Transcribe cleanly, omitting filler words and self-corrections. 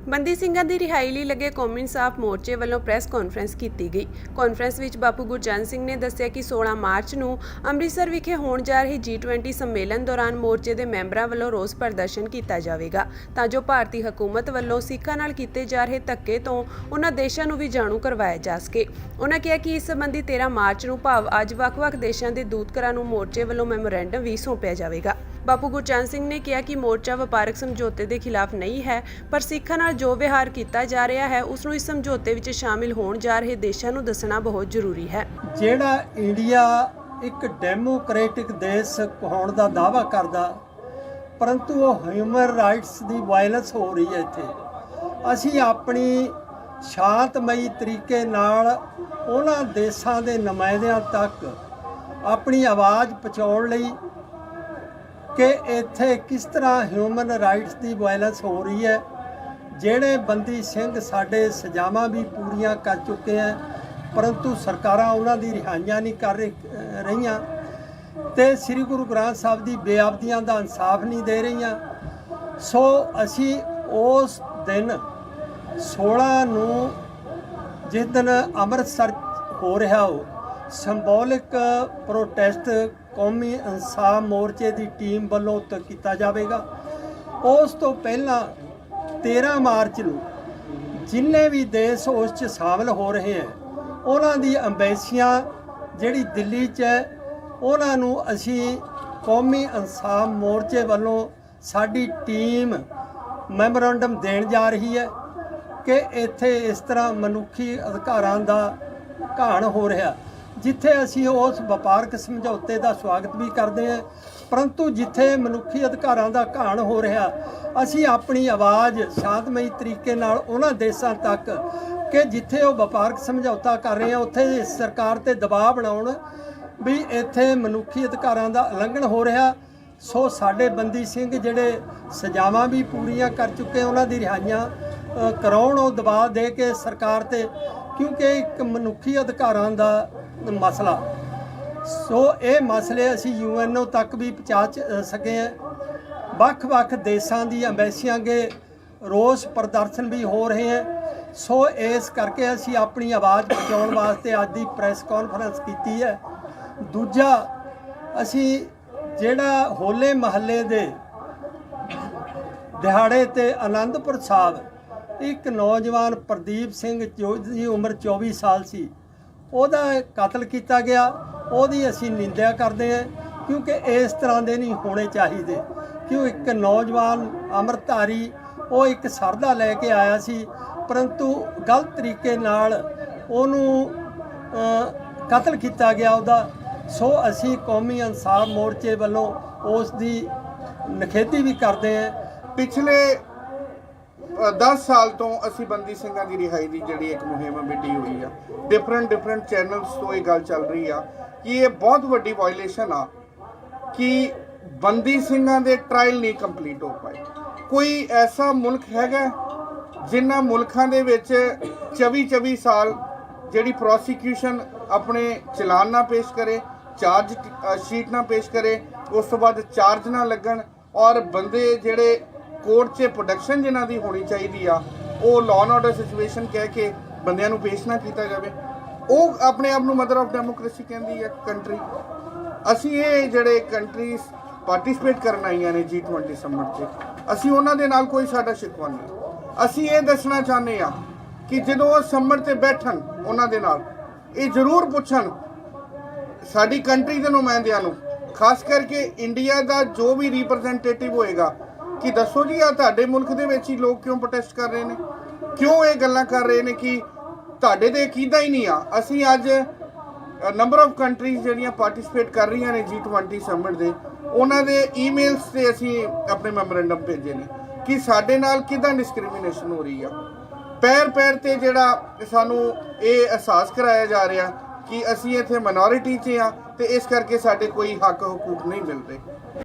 ਬੰਦੀ ਸਿੰਘਾਂ ਦੀ ਰਿਹਾਈ ਲਈ ਲੱਗੇ ਕੌਮੀ ਇਨਸਾਫ ਮੋਰਚੇ ਵੱਲੋਂ ਪ੍ਰੈਸ ਕਾਨਫਰੰਸ ਕੀਤੀ ਗਈ। ਕਾਨਫਰੰਸ ਵਿੱਚ ਬਾਪੂ ਗੁਰਚਰਨ ਸਿੰਘ ਨੇ ਦੱਸਿਆ ਕਿ 16 ਮਾਰਚ ਨੂੰ ਅੰਮ੍ਰਿਤਸਰ ਵਿਖੇ ਹੋਣ ਜਾ ਰਹੀ G20 ਸੰਮੇਲਨ ਦੌਰਾਨ ਮੋਰਚੇ ਦੇ ਮੈਂਬਰਾਂ ਵੱਲੋਂ ਰੋਸ ਪ੍ਰਦਰਸ਼ਨ ਕੀਤਾ ਜਾਵੇਗਾ ਤਾਂ ਜੋ ਭਾਰਤੀ ਹਕੂਮਤ ਵੱਲੋਂ ਸਿੱਖਾਂ ਨਾਲ ਕੀਤੇ ਜਾ ਰਹੇ ਧੱਕੇ ਤੋਂ ਉਹਨਾਂ ਦੇਸ਼ਾਂ ਨੂੰ ਵੀ ਜਾਣੂ ਕਰਵਾਇਆ ਜਾ ਸਕੇ। ਉਹਨਾਂ ਕਿਹਾ ਕਿ ਇਸ ਸੰਬੰਧੀ 13 ਮਾਰਚ ਨੂੰ ਭਾਵ ਅੱਜ ਵੱਖ-ਵੱਖ ਦੇਸ਼ਾਂ ਦੇ ਦੂਤਘਰਾਂ ਨੂੰ ਮੋਰਚੇ ਵੱਲੋਂ ਮੈਮੋਰੈਂਡਮ ਵੀ ਸੌਂਪਿਆ ਜਾਵੇਗਾ। ਬਾਪੂ ਗੁਰਚਰਨ ਸਿੰਘ ਨੇ ਕਿਹਾ ਕਿ ਮੋਰਚਾ ਵਪਾਰਕ ਸਮਝੌਤੇ ਦੇ ਖਿਲਾਫ ਨਹੀਂ ਹੈ, ਪਰ ਸਿੱਖਾਂ ਨਾਲ ਜੋ ਵਿਹਾਰ ਕੀਤਾ ਜਾ ਰਿਹਾ ਹੈ ਉਸ ਨੂੰ ਇਸ ਸਮਝੌਤੇ ਵਿੱਚ ਸ਼ਾਮਿਲ ਹੋਣ ਜਾ ਰਹੇ ਦੇਸ਼ਾਂ ਨੂੰ ਦੱਸਣਾ ਬਹੁਤ ਜ਼ਰੂਰੀ ਹੈ। ਜਿਹੜਾ ਇੰਡੀਆ ਇੱਕ ਡੈਮੋਕ੍ਰੈਟਿਕ ਦੇਸ਼ ਹੋਣ ਦਾ ਦਾਅਵਾ ਕਰਦਾ, ਪਰੰਤੂ ਉਹ ਹਿਊਮਨ ਰਾਈਟਸ ਦੀ ਵਾਇਲੈਂਸ ਹੋ ਰਹੀ ਹੈ। ਇੱਥੇ ਅਸੀਂ ਆਪਣੀ ਸ਼ਾਂਤਮਈ ਤਰੀਕੇ ਨਾਲ ਉਹਨਾਂ ਦੇਸ਼ਾਂ ਦੇ ਨੁਮਾਇੰਦਿਆਂ ਤੱਕ ਆਪਣੀ ਆਵਾਜ਼ ਪਹੁੰਚਾਉਣ ਲਈ ਕਿ ਇੱਥੇ ਕਿਸ ਤਰ੍ਹਾਂ ਹਿਊਮਨ ਰਾਈਟਸ ਦੀ ਵਾਇਲੈਂਸ ਹੋ ਰਹੀ ਹੈ। ਜਿਹੜੇ ਬੰਦੀ ਸਿੰਘ ਸਾਡੇ ਸਜ਼ਾਵਾਂ ਵੀ ਪੂਰੀਆਂ ਕਰ ਚੁੱਕੇ ਹੈ, ਪਰੰਤੂ ਸਰਕਾਰਾਂ ਉਹਨਾਂ ਦੀ ਰਿਹਾਈਆਂ ਨਹੀਂ ਕਰ ਰਹੀਆਂ ਤੇ ਸ੍ਰੀ ਗੁਰੂ ਗ੍ਰੰਥ ਸਾਹਿਬ ਦੀ ਬੇਅਬਦੀਆਂ ਦਾ ਇਨਸਾਫ ਨਹੀਂ ਦੇ ਰਹੀਆਂ। ਸੋ ਅਸੀਂ ਉਸ ਦਿਨ 16 ਨੂੰ ਜਿਸ ਦਿਨ ਅੰਮ੍ਰਿਤਸਰ ਹੋ ਰਿਹਾ ਹੋ ਸਿੰਬੋਲਿਕ ਪ੍ਰੋਟੈਸਟ ਕੌਮੀ ਇਨਸਾਫ ਮੋਰਚੇ ਦੀ ਟੀਮ ਵੱਲੋਂ ਕੀਤਾ ਜਾਵੇਗਾ। ਉਸ ਤੋਂ ਪਹਿਲਾਂ 13 ਮਾਰਚ ਨੂੰ ਜਿੰਨੇ ਵੀ ਦੇਸ਼ ਉਸ 'ਚ ਸ਼ਾਮਲ ਹੋ ਰਹੇ ਹੈ ਉਹਨਾਂ ਦੀ ਅੰਬੈਸੀਆਂ ਜਿਹੜੀ ਦਿੱਲੀ 'ਚ ਹੈ ਉਹਨਾਂ ਨੂੰ ਅਸੀਂ ਕੌਮੀ ਇਨਸਾਫ ਮੋਰਚੇ ਵੱਲੋਂ ਸਾਡੀ ਟੀਮ ਮੈਮੋਰੈਂਡਮ ਦੇਣ ਜਾ ਰਹੀ ਹੈ ਕਿ ਇੱਥੇ ਇਸ ਤਰ੍ਹਾਂ ਮਨੁੱਖੀ ਅਧਿਕਾਰਾਂ ਦਾ ਘਾਣ ਹੋ ਰਿਹਾ, ਜਿੱਥੇ ਅਸੀਂ ਉਸ ਵਪਾਰਕ ਸਮਝੌਤੇ ਦਾ ਸਵਾਗਤ ਵੀ ਕਰਦੇ ਹਾਂ, ਪਰੰਤੂ ਜਿੱਥੇ ਮਨੁੱਖੀ ਅਧਿਕਾਰਾਂ ਦਾ ਘਾਣ ਹੋ ਰਿਹਾ ਅਸੀਂ ਆਪਣੀ ਆਵਾਜ਼ ਸ਼ਾਂਤਮਈ ਤਰੀਕੇ ਨਾਲ ਉਹਨਾਂ ਦੇਸ਼ਾਂ ਤੱਕ ਕਿ ਜਿੱਥੇ ਉਹ ਵਪਾਰਕ ਸਮਝੌਤਾ ਕਰ ਰਹੇ ਆ ਉੱਥੇ ਸਰਕਾਰ ਤੇ ਦਬਾਅ ਬਣਾਉਣ ਵੀ ਇੱਥੇ ਮਨੁੱਖੀ ਅਧਿਕਾਰਾਂ ਦਾ ਉਲੰਘਣ ਹੋ ਰਿਹਾ। ਸੋ ਸਾਡੇ ਬੰਦੀ ਸਿੰਘ ਜਿਹੜੇ ਸਜ਼ਾਵਾਂ ਵੀ ਪੂਰੀਆਂ ਕਰ ਚੁੱਕੇ ਉਹਨਾਂ ਦੀ ਰਿਹਾਈਆਂ ਕਰਾਉਣ, ਉਹ ਦਬਾਅ ਦੇ ਕੇ ਸਰਕਾਰ ਤੇ, ਕਿਉਂਕਿ ਇੱਕ ਮਨੁੱਖੀ ਅਧਿਕਾਰਾਂ ਦਾ ਮਸਲਾ। ਸੋ ਇਹ ਮਸਲੇ ਅਸੀਂ UN ਤੱਕ ਵੀ ਪਹੁੰਚਾ ਸਕੇ ਹਾਂ। ਵੱਖ-ਵੱਖ ਦੇਸ਼ਾਂ ਦੀ ਅੰਬੈਸੀਆਂ ਅੱਗੇ ਰੋਸ ਪ੍ਰਦਰਸ਼ਨ ਵੀ ਹੋ ਰਹੇ ਹਨ। ਸੋ ਇਸ ਕਰਕੇ ਅਸੀਂ ਆਪਣੀ ਆਵਾਜ਼ ਪਹੁੰਚਾਉਣ ਵਾਸਤੇ ਅੱਜ ਦੀ ਪ੍ਰੈਸ ਕਾਨਫਰੰਸ ਕੀਤੀ ਹੈ। ਦੂਜਾ, ਅਸੀਂ ਜਿਹੜਾ ਹੋਲੇ ਮਹੱਲੇ ਦੇ ਦਿਹਾੜੇ ਤੇ ਆਨੰਦਪੁਰ ਸਾਹਿਬ ਇੱਕ ਨੌਜਵਾਨ ਪ੍ਰਦੀਪ ਸਿੰਘ ਦੀ ਉਮਰ 24 ਸਾਲ ਸੀ, ਉਹਦਾ ਕਤਲ ਕੀਤਾ ਗਿਆ, ਉਹਦੀ ਅਸੀਂ ਨਿੰਦਿਆ ਕਰਦੇ ਹਾਂ ਕਿਉਂਕਿ ਇਸ ਤਰ੍ਹਾਂ ਦੇ ਨਹੀਂ ਹੋਣੇ ਚਾਹੀਦੇ। ਕਿਉਂ ਇੱਕ ਨੌਜਵਾਨ ਅੰਮ੍ਰਿਤਧਾਰੀ ਉਹ ਇੱਕ ਸਰਦਾ ਲੈ ਕੇ ਆਇਆ ਸੀ, ਪਰੰਤੂ ਗਲਤ ਤਰੀਕੇ ਨਾਲ ਉਹਨੂੰ ਕਤਲ ਕੀਤਾ ਗਿਆ ਉਹਦਾ। ਸੋ ਅਸੀਂ ਕੌਮੀ ਇਨਸਾਫ ਮੋਰਚੇ ਵੱਲੋਂ ਉਸ ਦੀ ਨਿਖੇਧੀ ਵੀ ਕਰਦੇ ਹਾਂ। ਪਿਛਲੇ 10 ਸਾਲ ਤੋਂ ਅਸੀਂ ਬੰਦੀ ਸਿੰਘਾਂ ਦੀ ਰਿਹਾਈ ਦੀ ਜਿਹੜੀ ਇੱਕ ਮੁਹਿੰਮ ਵਿੱਢੀ ਹੋਈ ਆ, ਡਿਫਰੈਂਟ ਚੈਨਲਸ ਤੋਂ ਇਹ ਗੱਲ ਚੱਲ ਰਹੀ ਆ ਕਿ ਇਹ ਬਹੁਤ ਵੱਡੀ ਵਾਇਲੇਸ਼ਨ ਆ ਕਿ ਬੰਦੀ ਸਿੰਘਾਂ ਦੇ ਟ੍ਰਾਇਲ ਨਹੀਂ ਕੰਪਲੀਟ ਹੋ ਪਾਏ। ਕੋਈ ਐਸਾ ਮੁਲਕ ਹੈਗਾ ਜਿਨ੍ਹਾਂ ਮੁਲਕਾਂ ਦੇ ਵਿੱਚ 24 ਸਾਲ ਜਿਹੜੀ ਪ੍ਰੋਸੀਕਿਊਸ਼ਨ ਆਪਣੇ ਚਲਾਨ ਨਾ ਪੇਸ਼ ਕਰੇ, ਚਾਰਜ ਸ਼ੀਟ ਨਾ ਪੇਸ਼ ਕਰੇ, ਉਸ ਤੋਂ ਬਾਅਦ ਚਾਰਜ ਨਾ ਲੱਗਣ ਔਰ ਬੰਦੇ ਜਿਹੜੇ ਕੋਰਟ 'ਚ ਪ੍ਰੋਡਕਸ਼ਨ ਜਿਨ੍ਹਾਂ ਦੀ ਹੋਣੀ ਚਾਹੀਦੀ ਆ ਉਹ ਲਾਅ ਐਂਡ ਆਰਡਰ ਸਿਚੁਏਸ਼ਨ ਕਹਿ ਕੇ ਬੰਦਿਆਂ ਨੂੰ ਪੇਸ਼ ਨਾ ਕੀਤਾ ਜਾਵੇ। ਉਹ ਆਪਣੇ ਆਪ ਨੂੰ ਮਦਰ ਆਫ ਡੈਮੋਕ੍ਰੇਸੀ ਕਹਿੰਦੀ ਹੈ ਕੰਟਰੀ। ਅਸੀਂ ਇਹ ਜਿਹੜੇ ਕੰਟਰੀਜ਼ ਪਾਰਟਿਸਿਪੇਟ ਕਰਨ ਆਈਆਂ ਨੇ G20 ਸਮਿਟ 'ਚ, ਅਸੀਂ ਉਹਨਾਂ ਦੇ ਨਾਲ ਕੋਈ ਸਾਡਾ ਸ਼ਿਕਵਾ ਨਹੀਂ। ਅਸੀਂ ਇਹ ਦੱਸਣਾ ਚਾਹੁੰਦੇ ਹਾਂ ਕਿ ਜਦੋਂ ਉਹ ਸਮਿਟ 'ਤੇ ਬੈਠਣ ਉਹਨਾਂ ਦੇ ਨਾਲ ਇਹ ਜ਼ਰੂਰ ਪੁੱਛਣ ਸਾਡੀ ਕੰਟਰੀ ਦੇ ਨੁਮਾਇੰਦਿਆਂ ਨੂੰ, ਖਾਸ ਕਰਕੇ ਇੰਡੀਆ ਦਾ ਜੋ ਵੀ ਰਿਪਰੈਜ਼ੈਂਟੇਟਿਵ ਹੋਏਗਾ, ਕਿ ਦੱਸੋ ਜੀ ਆ ਤੁਹਾਡੇ ਮੁਲਕ ਦੇ ਵਿੱਚ ਹੀ ਲੋਕ ਕਿਉਂ ਪ੍ਰੋਟੈਸਟ ਕਰ ਰਹੇ ਨੇ, ਕਿਉਂ ਇਹ ਗੱਲਾਂ ਕਰ ਰਹੇ ਨੇ ਕਿ ਤੁਹਾਡੇ ਦੇ ਅਕੀਦਾ ਹੀ ਨਹੀਂ ਆ। ਅਸੀਂ ਅੱਜ ਨੰਬਰ ਆਫ ਕੰਟਰੀਜ਼ ਜਿਹੜੀਆਂ ਪਾਰਟਿਸਿਪੇਟ ਕਰ ਰਹੀਆਂ ਨੇ G20 ਸਮਿਟ ਦੇ, ਉਹਨਾਂ ਦੇ ਈਮੇਲਸ 'ਤੇ ਅਸੀਂ ਆਪਣੇ ਮੈਮੋਰੈਂਡਮ ਭੇਜੇ ਨੇ ਕਿ ਸਾਡੇ ਨਾਲ ਕਿੱਦਾਂ ਡਿਸਕ੍ਰਿਮੀਨੇਸ਼ਨ ਹੋ ਰਹੀ ਆ। ਪੈਰ ਤੇ ਜਿਹੜਾ ਸਾਨੂੰ ਇਹ ਅਹਿਸਾਸ ਕਰਾਇਆ ਜਾ ਰਿਹਾ ਕਿ ਅਸੀਂ ਇੱਥੇ ਮਾਈਨੋਰਿਟੀ 'ਚ ਆ ਤੇ ਇਸ ਕਰਕੇ ਸਾਡੇ ਕੋਈ ਹੱਕ ਹਕੂਕ ਨਹੀਂ ਮਿਲਦੇ।